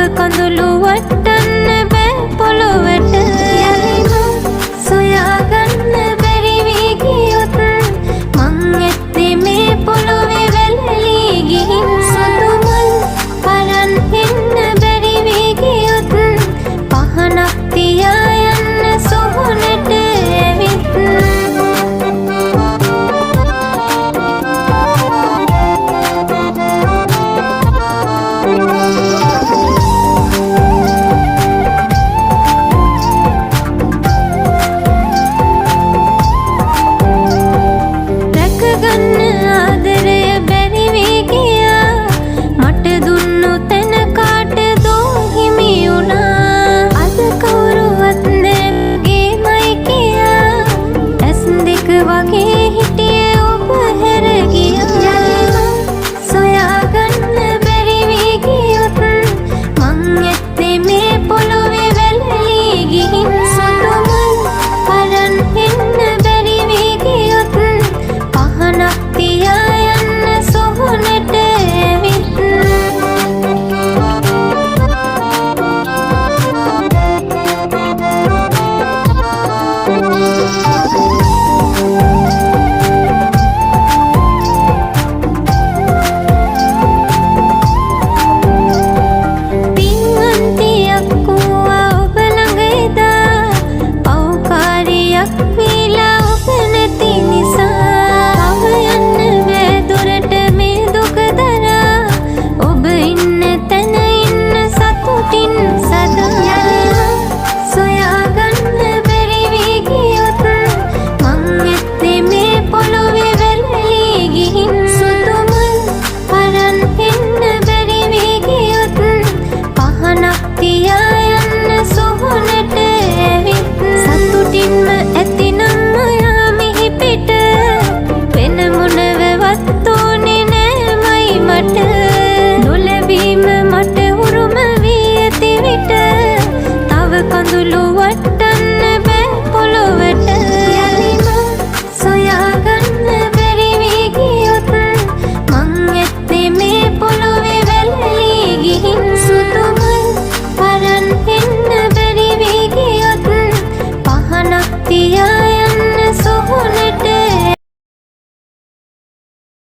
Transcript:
කඳුළු වටන්න බෑ පොළොවට යලිම සොයාගන්න බැරි වී ගියොත් මං ඇත්තේ මේ පොළොවේ වැළලී ගිහින් සුදු මල් පරන් එන්න බැරි වී ගියොත් පහනක් තියා යන්න සොහොනට ඇවිත් කඳුළු වටන්න බෑ පොළොවට යලිම සොයාගන්න බැරි වී ගියොත් මං ඇත්තේ මේ පොළොවේ වැළලී ගිහින් සුදු මල් පරන් එන්න බැරි වී ගියොත් පහනක් තියා